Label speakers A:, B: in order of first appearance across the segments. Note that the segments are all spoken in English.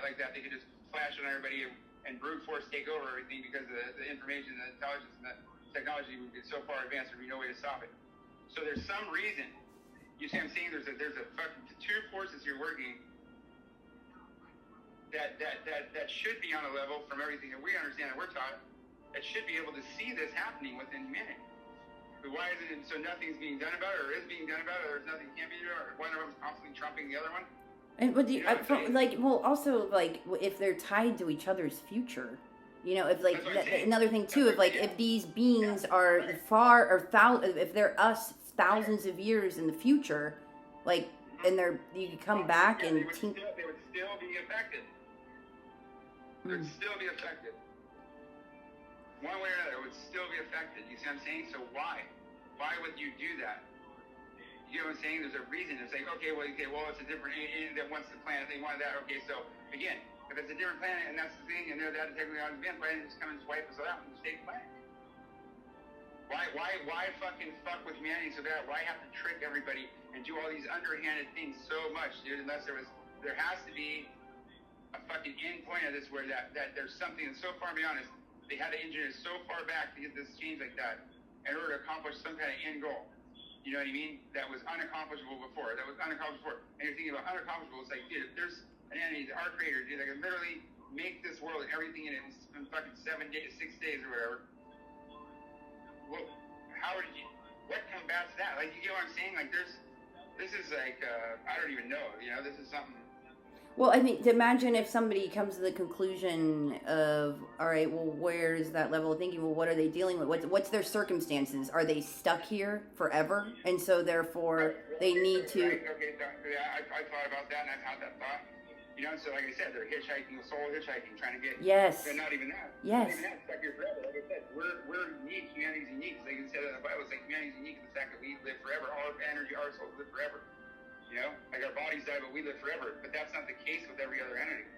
A: like that, they could just flash it on everybody and brute force take over everything because the information, the intelligence, and the technology would be so far advanced, there'd be no way to stop it. So there's some reason. You see what I'm saying? There's a fucking two forces here working that should be on a level from everything that we understand and we're taught, that should be able to see this happening within humanity. But why is it so nothing's being done about it, or is being done about it, or there's nothing can be done, or one of them's constantly trumping the other one?
B: And would you, also, like, if they're tied to each other's future, you know, if, like, another thing, too, if these beings are if they're us thousands of years in the future, like, and you can come back and...
A: They would still be affected. They would still be affected. One way or another, it would still be affected. You see what I'm saying? So why? Why would you do that? You know what I'm saying? There's a reason. It's like, okay, well, it's a different alien that wants the planet. They wanted that. Okay, so, again, if it's a different planet and that's the thing, and they're that technically on the planet, just come and just wipe us out and just take the planet. Why fucking fuck with humanity so bad? Why have to trick everybody and do all these underhanded things so much, dude? Unless there has to be a fucking end point of this where that there's something that's so far beyond us. They had to engineer so far back to get this change like that in order to accomplish some kind of end goal. You know what I mean? That was unaccomplishable before. And you're thinking about unaccomplishable. It's like, dude, if there's an entity, our creator, dude, that can literally make this world and everything in it in fucking 6 days or whatever. Well, what combats that? Like, you get what I'm saying? Like, this is like, I don't even know. You know, this is something.
B: Well, I mean, imagine if somebody comes to the conclusion of, all right, well, where is that level of thinking? Well, what are they dealing with? What's their circumstances? Are they stuck here forever? And so, therefore, they need to...
A: Right. Okay, I thought about that, and I've had that thought. You know, so like I said, they're hitchhiking, soul hitchhiking, trying to get...
B: Yes.
A: They're not even that.
B: Yes.
A: Not even that, stuck here forever. Like I said, we're unique. Humanity's unique. Like it said in the Bible, it's like humanity's unique in the fact that we live forever. Our energy, our souls live forever. You know, like our bodies die, but we live forever. But that's not the case with every other entity.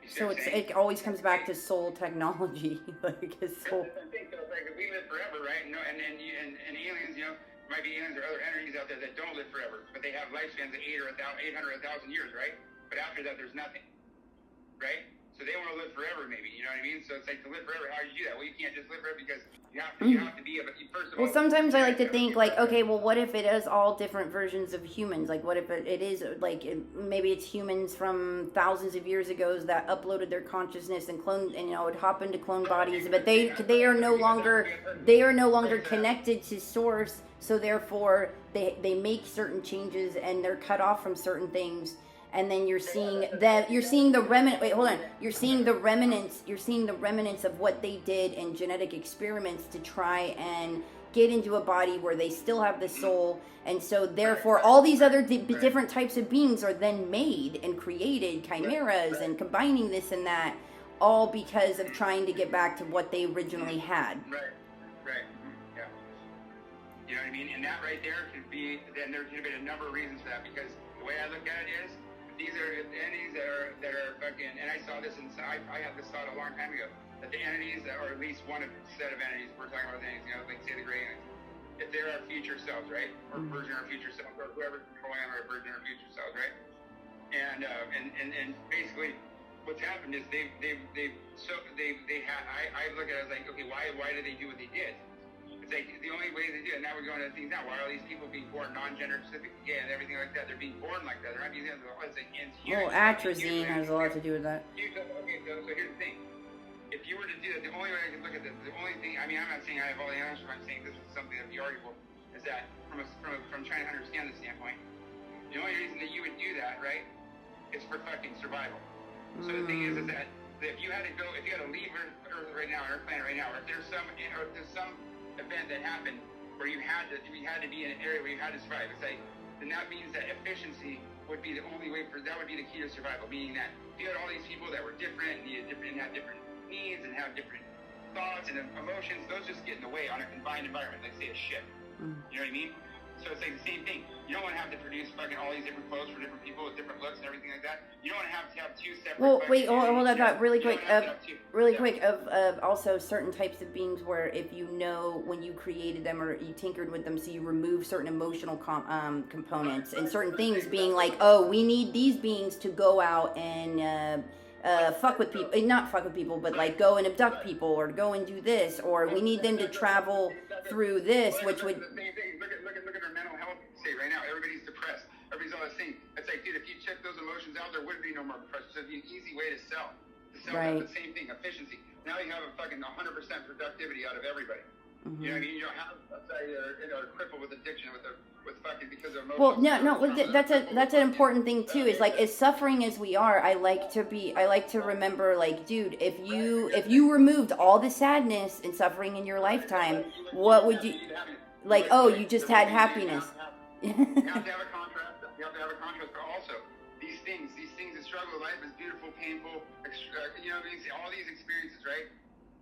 B: So it always comes back to soul technology, like his soul.
A: That's the thing. So it's like we live forever, right? No, and aliens, you know, there might be aliens or other entities out there that don't live forever, but they have lifespans of 800 or 1,000 years, right? But after that, there's nothing, right? So they want to live forever, maybe. You know what I mean? So it's like, to live forever, how do you do that? Well, you can't just live forever because you have to be. First of all,
B: sometimes I like to think, like, okay, well, what if it is all different versions of humans? Like, what if it is, like, maybe it's humans from thousands of years ago that uploaded their consciousness and cloned, and, you know, would hop into clone bodies, but they are no longer connected to source, so therefore they make certain changes and they're cut off from certain things. And then you're seeing the remnant. Wait, hold on. You're seeing the remnants of what they did in genetic experiments to try and get into a body where they still have the soul. And so, therefore, all these other different types of beings are then made and created, chimeras, and combining this and that, all because of trying to get back to what they originally had.
A: Right. Yeah. You know what I mean? And that right there could be. Then there could be a number of reasons for that, because the way I look at it is, these are entities that are fucking, and I saw this I had this thought a long time ago, that the entities, or at least one set of entities, we're talking about entities, you know, like say the gray entities, if they're our future selves, right, or version of our future selves, or whoever's controlling them, or version of our future selves, right, and basically, what's happened is I look at it as like, okay, why did they do what they did? It's like the only way they do it. Now we're going to things now. Why are all these people being born non-gender specific, gay, and everything like that? They're being born like that. They're not being. It's like
B: atrazine has a lot to do with that.
A: Okay, so here's the thing. If you were to do that, the only way I can look at this, the only thing. I mean, I'm not saying I have all the answers. I'm saying this is something that the article is that from trying to understand the standpoint. The only reason that you would do that, right, is for fucking survival. So the thing is that if you had to leave Earth right now, Earth planet right now, or if there's some event that happened where you had to be in an area where you had to survive. It's like, then that means that efficiency would be the only way that would be the key to survival. Meaning that if you had all these people that were different and had different needs and have different thoughts and emotions, those just get in the way on a combined environment, like say a ship. You know what I mean? So it's like the same thing. You don't want to have to produce fucking all these different clothes for different people with different looks and everything like that. that. You don't have to have two separate.
B: Well, wait, hold that thought really
A: You don't
B: quick.
A: have to have two.
B: Really
A: Yeah.
B: quick. Of also certain types of beings where if you know when you created them or you tinkered with them, so you remove certain emotional components and certain things being like, oh, we need these beings to go out and fuck with people, not fuck with people, but like go and abduct people or go and do this, or we need them to travel through this, which would.
A: The same thing. Look at our mental health state right now. Everybody's depressed. Everybody's all the same. It's like, dude, if you check those emotions out, there would be no more depression. So it'd be an easy way to sell.
B: Right.
A: The same thing, efficiency. Now you have a fucking 100% productivity out of everybody.
B: Mm-hmm.
A: You know what I mean? You don't have are crippled with addiction with fucking because of emotions.
B: Well, no, that's an important thing too. Is like as suffering as we are, I like to remember, like, dude, if you removed all the sadness and suffering in your lifetime, what would you like? Oh, you just had happiness.
A: You have to have a contrast. You have to have a contrast, but also these things that struggle with life is beautiful, painful. You know, all these experiences, right?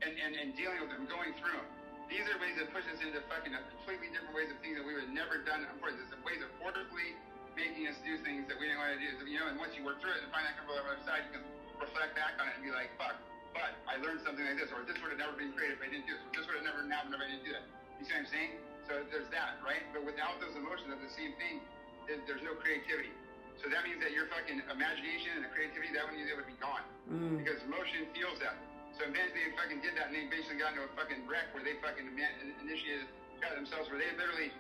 A: And dealing with them, going through them. These are ways that push us into fucking completely different ways of things that we would have never done before. There's ways of forcibly making us do things that we didn't want to do. You know, and once you work through it and find that comfortable on the other side, you can reflect back on it and be like, fuck, but I learned something like this, or this would have never been created if I didn't do this, or this would have never happened if I didn't do that. You see what I'm saying? So there's that, right? But without those emotions of the same thing, there's no creativity. So that means that your fucking imagination and the creativity, that would be gone. Because emotion feels that. So eventually they fucking did that, and they basically got into a fucking wreck where they fucking got themselves, where they literally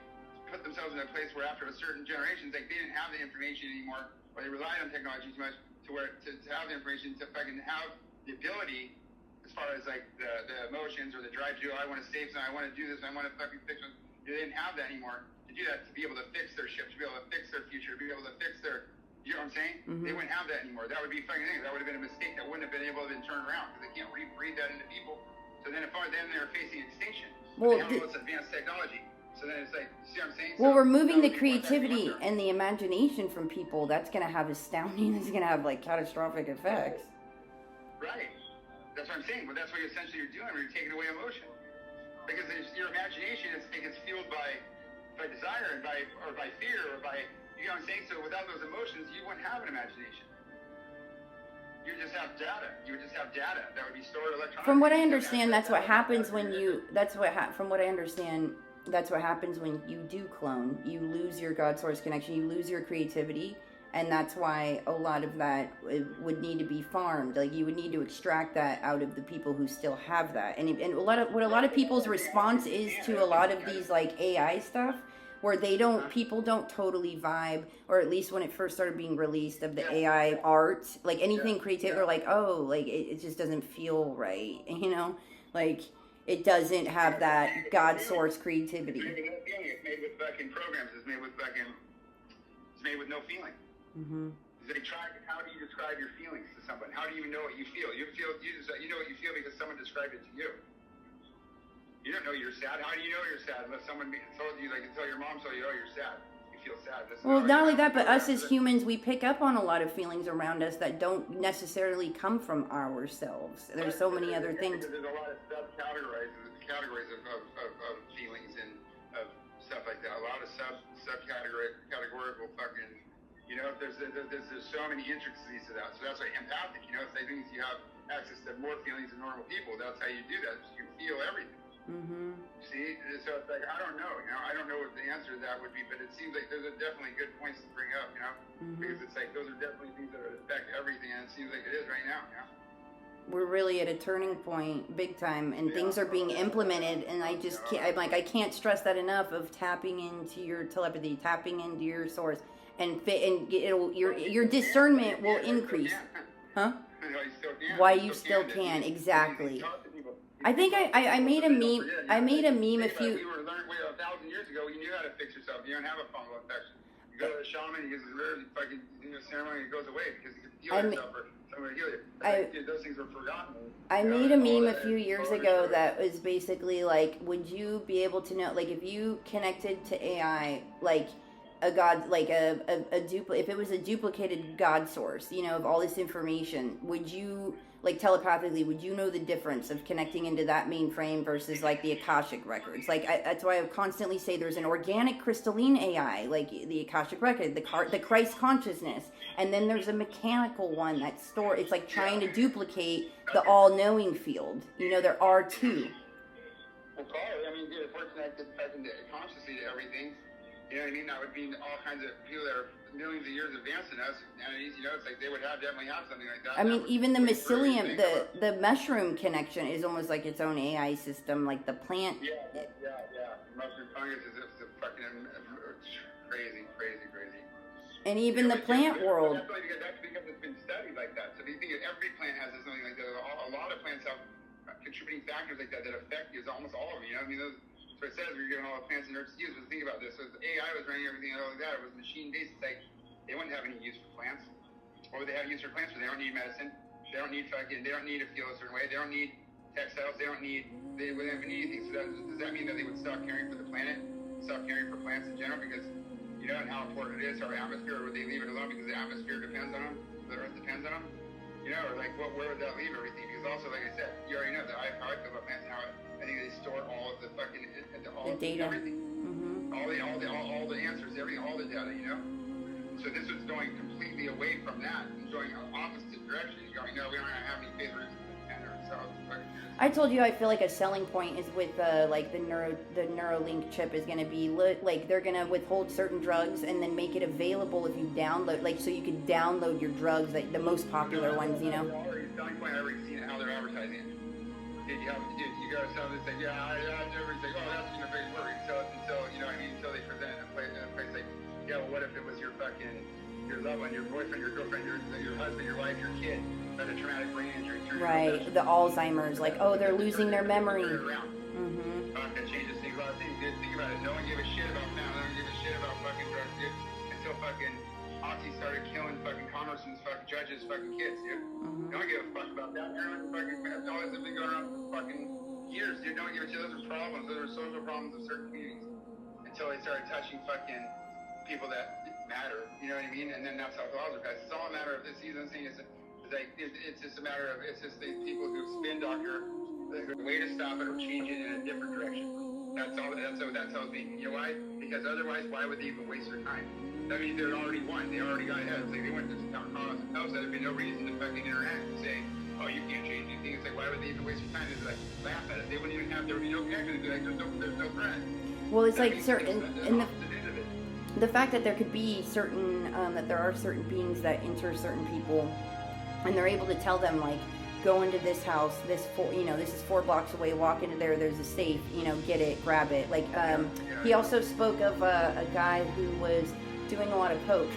A: put themselves in a place where after a certain generation, like they didn't have the information anymore, or they relied on technology too much to have the information to fucking have the ability, as far as like the emotions or the drive to, I want to save something, I want to do this, I want to fucking fix it. They didn't have that anymore to do that, to be able to fix their ship, to be able to fix their future, to be able to fix their, you know what I'm saying? Mm-hmm. They wouldn't have that anymore. That would be fucking thing. That would have been a mistake. That wouldn't have been able to been turned around because they can't breathe that into people. So then they're facing extinction. Well, they have all this advanced technology. So then it's like, see what I'm saying?
B: Well,
A: so,
B: removing the creativity and the imagination from people, that's going to have astounding, it's going to have like catastrophic effects.
A: Right. That's what I'm saying. But that's what essentially you're doing when you're taking away emotion. Because your imagination is fueled by desire and by fear or by, you know what I'm saying? So without those emotions, you wouldn't have an imagination. You just have data. You would just have data that would be stored electronically.
B: From what I understand, that's what happens when you. From what I understand, that's what happens when you do clone. You lose your God source connection. You lose your creativity, and that's why a lot of that would need to be farmed. Like you would need to extract that out of the people who still have that. And a lot of people's response is to a lot of these like AI stuff, where people don't totally vibe, or at least when it first started being released of the AI art, like anything creative, they're like, oh, like it just doesn't feel right, you know, like it doesn't have that God source creativity.
A: It's made with fucking programs. It's made with no feeling. Mm-hmm. How do you describe your feelings to someone? How do you know what you feel? You know what you feel because someone described it to you. You don't know you're sad. How do you know you're sad unless someone told you, like until your mom told you, oh, you're sad. You feel sad.
B: Well, not only that, but us as humans, we pick up on a lot of feelings around us that don't necessarily come from ourselves. There's so many other things.
A: There's a lot of categories of feelings and of stuff like that. A lot of categorical fucking, you know, there's so many intricacies to that. So that's why empathic, you know, it's like things you have access to more feelings than normal people. That's how you do that. You feel everything. Mm-hmm. See, so it's like, I don't know, you know, I don't know what the answer to that would be, but it seems like those are definitely good points to bring up, you know, because it's like those are definitely things that affect everything, and it seems like it is right now, you know.
B: We're really at a turning point, big time, and things are being implemented, and I just can't, I can't stress that enough of tapping into your telepathy, tapping into your source, and your discernment will increase. Huh? Why you still can, exactly. I think I made a meme. I made a meme a few.
A: We were 1,000 years ago. You knew how to fix yourself. You don't have a fungal infection. You go to the shaman. He gives his herbs. Fucking ceremony. It goes away because you can heal yourself or someone to heal you. Those things were forgotten.
B: I made a meme a few years ago that was basically like, would you be able to know, like, if you connected to AI, like, a god, like if it was a duplicated god source, you know, of all this information, would you, like, telepathically, would you know the difference of connecting into that mainframe versus like the Akashic records? Like, that's why I constantly say there's an organic crystalline AI, like the Akashic record, the Christ consciousness, and then there's a mechanical one that's it's like trying to duplicate the all-knowing field. You know, there are two.
A: Well, probably. I mean, dude, if we're connected consciously to everything, you know what I mean? That would be all kinds of people that are millions of years advanced in us, entities, you know, it's like they would definitely have something like that.
B: I mean, even the mycelium, the mushroom connection is almost like its own AI system, like the plant.
A: Yeah. Mushroom fungus is a fucking crazy.
B: And even the plant world.
A: That's because it's been studied like that. So you think every plant has something like that. A lot of plants have contributing factors like that affect you. It's almost all of them, you know? I mean, that's what it says. We're giving all the plants and herbs to use. But think about this. So if the AI was running everything like that, it was machine-based. It's like they wouldn't have any use for plants. What would they have use for plants? They don't need medicine. They don't need to feel a certain way. They don't need textiles. They wouldn't have anything. So does that mean that they would stop caring for the planet? Stop caring for plants in general? Because you know how important it is to our atmosphere, or would they leave it alone because the atmosphere depends on them? The earth depends on them? You know, or like, where would that leave everything? Because also, like I said, you already know how I feel about plants and how I think they store all of the fucking
B: the data,
A: everything,
B: mm-hmm.
A: all the answers, everything, all the data, you know. So this was going completely away from that and going opposite direction. You're going, no, we don't have any favorites and so
B: I told you I feel like a selling point is with like the Neuralink chip is going to be like they're going to withhold certain drugs and then make it available if you download, like, so you can download your drugs, like the most popular ones, you know.
A: Selling point, I've already seen how they're advertising it. You go to someone and say, yeah, I never say, oh, that's going to be worried until you know what I mean, until they present it in a place like, yeah, well, what if it was your loved one, your boyfriend, your girlfriend, your husband, your wife, your kid, had a traumatic brain injury.
B: Right, the Alzheimer's, like, oh, they're losing their memory.
A: Mm-hmm. That changes things. A lot of things, dude. Think about it. No one gave a shit about family. No one gave a shit about fucking drugs, dude. Until fucking Oxy started killing fucking congressmen's fucking judges, fucking kids, dude. No one gave a fuck about that. Everyone fucking, all this has been going on for fucking years, dude. No one gave a shit. Those are problems. Those are social problems of certain communities. Until they started touching fucking people that matter, you know what I mean? And then that's how the laws are passed. It's all a matter of this season thing is like it's just a matter of it's just the people who spin doctor the way to stop it or change it in a different direction. That's all. That's how it's being. You know why? Because otherwise, why would they even waste their time? That means they're already won. They already got ahead. It's like they went to Congress and House. There'd be no reason to fucking interact and say, oh, you can't change anything. It's like, why would they even waste their time? It's like laugh at it. They wouldn't even have. There would be no connection. It'd be like there's no threat.
B: Well, it's like certain in the fact that there could be certain that there are certain beings that enter certain people, and they're able to tell them, like, go into this house, this is 4 blocks away, walk into there's a safe, you know, get it, grab it. Like, he also spoke of a guy who was doing a lot of coke,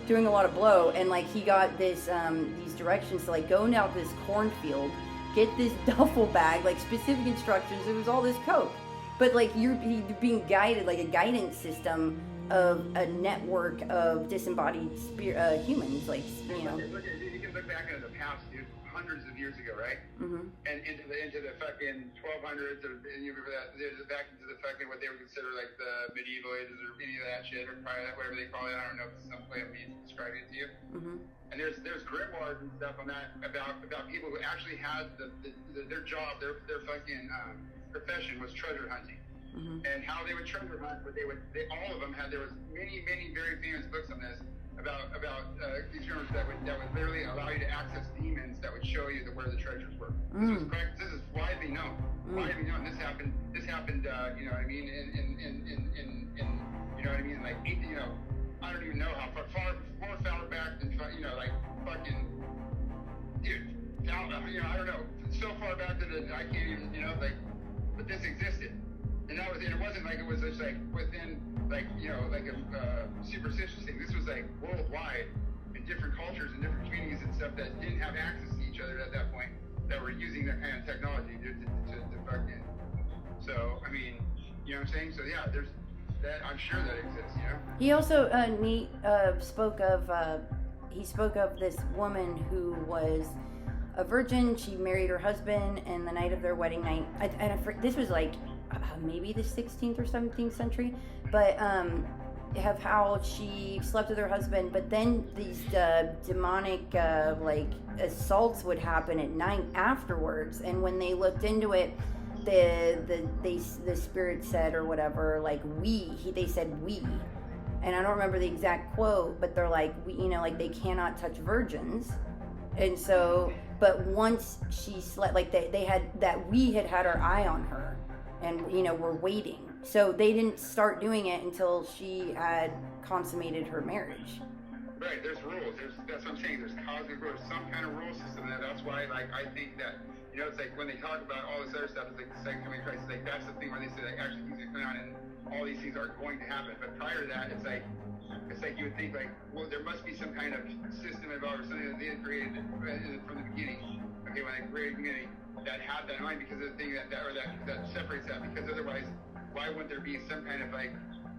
B: doing a lot of blow, and like he got this these directions to like go out this cornfield, get this duffel bag, like specific instructions. It was all this coke, but like you're being guided, like a guidance system of a network of disembodied humans, like, you know.
A: You can look back into the past, dude, hundreds of years ago, right?
B: Mm-hmm.
A: And into the fucking 1200s, or back into the fucking what they would consider like the medieval ages, or any of that shit, or probably whatever they call it. I don't know if it's some way of me describing it to you.
B: Mm-hmm.
A: And there's grimoires and stuff on that about people who actually had their job, their fucking profession was treasure hunting.
B: Mm-hmm.
A: And how they would treasure hunt, but all of them had. There was many very famous books on this about these journals that would literally allow you to access demons that would show you where the treasures were. This is widely known. Widely known. This happened. You know what I mean? In you know what I mean? Like, you know, I don't even know how far back than, you know, like fucking dude. Now, you know, I don't know. So far back that I can't even, you know, like, but this existed. And that was it. It wasn't like it was just like within, like, you know, like a superstitious thing. This was like worldwide in different cultures and different communities and stuff that didn't have access to each other at that point, that were using that kind of technology to fucking. So, I mean, you know what I'm saying? So, yeah, there's that. I'm sure that exists, you know?
B: He also spoke of this woman who was a virgin. She married her husband, and the night of their wedding night, this was like maybe the 16th or 17th century, but of how she slept with her husband, but then these demonic like assaults would happen at night afterwards. And when they looked into it, the spirit said or whatever, like they said we, and I don't remember the exact quote, but they're like, we, you know, like they cannot touch virgins. And so, but once she slept, like they had that, we had our eye on her, and you know, we're waiting. So they didn't start doing it until she had consummated her marriage.
A: Right, there's rules. That's what I'm saying. There's cosmic rules, some kind of rule system. That's why, like, I think that, you know, it's like when they talk about all this other stuff, it's like the second coming of Christ. It's like that's the thing where they say like actually things are coming on and all these things are going to happen. But prior to that, it's like you would think like, well, there must be some kind of system involved or something that they had created from the beginning. Okay, when they created humanity, that had that in mind because of the thing that separates that. Because otherwise, why wouldn't there be some kind of like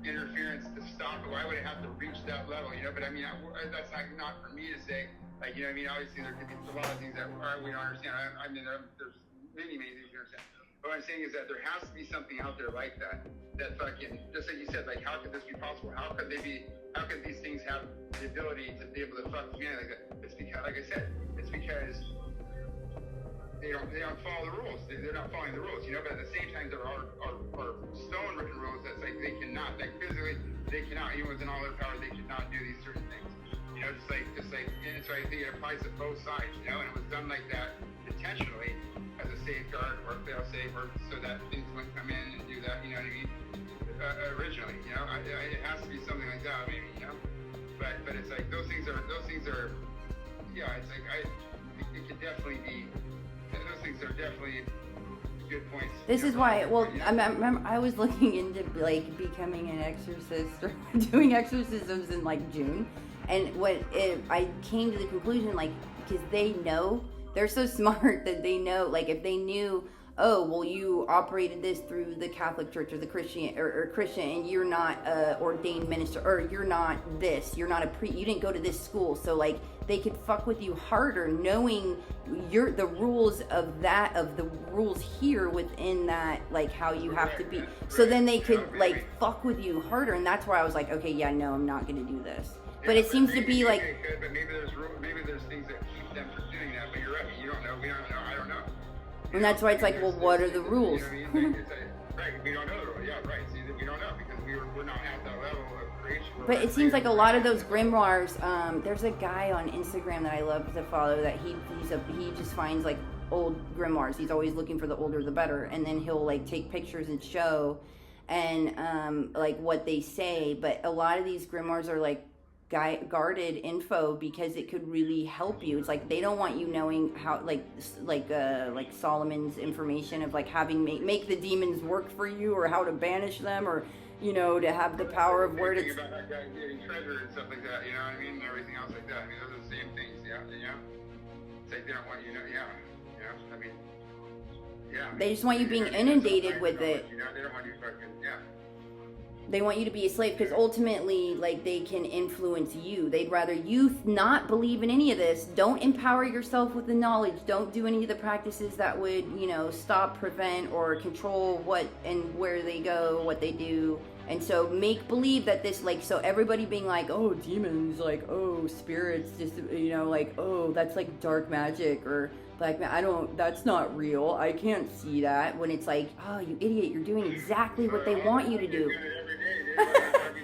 A: interference to stop it? Why would it have to reach that level? You know, but I mean, that's not for me to say. Like, you know what I mean? Obviously, there could be a lot of things that we don't understand. I mean, there's many things we understand. But what I'm saying is that there has to be something out there like that. That fucking, just like you said, like, how could this be possible? How could these things have the ability to be able to fuck humanity like that? It's because, like I said, it's because they don't follow the rules. They're not following the rules, you know. But at the same time, there are stone written rules that's like they cannot, like physically, they cannot, even within all their power, they cannot do these certain things. You know, just like, and so I think it applies to both sides, you know, and it was done like that intentionally as a safeguard or fail-safe, or so that things wouldn't come in and do that, you know what I mean? Originally, you know, it has to be something like that, maybe, you know. But it's like those things are, yeah, it's like it could definitely be. Those things are definitely good points.
B: This is why, well, I remember I was looking into like becoming an exorcist or doing exorcisms in like June, and I came to the conclusion, like, because they know, they're so smart that they know, like, if they knew, oh, well, you operated this through the Catholic Church or the Christian or Christian, and you're not a ordained minister, or you're not this, you're not you didn't go to this school, so like they could fuck with you harder, knowing the rules of the rules here within that, like how you have to be. So then they could like fuck with you harder, and that's why I was like, okay, yeah, no, I'm not gonna do this. But it seems to be like.
A: But maybe there's things that keep them from doing that. But you're right. You don't know. We don't know. I don't know.
B: And that's why it's like, well, what are the rules?
A: You know what I mean? Right, we don't know the rules. Yeah, right. See, we don't know because we're not at that level of creation.
B: But it seems like a lot of those grimoires. There's a guy on Instagram that I love to follow that he just finds like old grimoires. He's always looking for the older the better, and then he'll like take pictures and show, and like what they say. But a lot of these grimoires are like guarded info because it could really help you. It's like they don't want you knowing how like Solomon's information of like having make the demons work for you, or how to banish them, or you know, to have the power of where to
A: about that guy getting treasure and stuff like that, you know what I mean, and everything else like that. I mean, those are the same things, yeah, you know. It's like they don't want you to know, yeah, you know, I mean, yeah.
B: They just want you being inundated with it.
A: You know, they don't want you fucking, yeah.
B: They want you to be a slave because ultimately, like, they can influence you. They'd rather you not believe in any of this. Don't empower yourself with the knowledge. Don't do any of the practices that would, you know, stop, prevent, or control what and where they go, what they do. And so make believe that this, like, so everybody being like, oh, demons, like, oh, spirits, just, you know, like, oh, that's like dark magic, or black magic. That's not real. I can't see that. When it's like, oh, you idiot, you're doing exactly what they want you to do.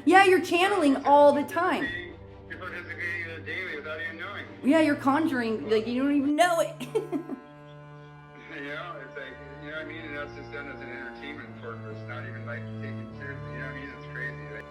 B: Yeah, you're channeling all the time.
A: You're participating in it daily without even knowing.
B: Yeah, you're conjuring, like, you don't even know it.
A: You know, it's like, you know what I mean? And that's just done as an entertainment purpose, not even like taken seriously. You know what I mean? It's crazy. Like,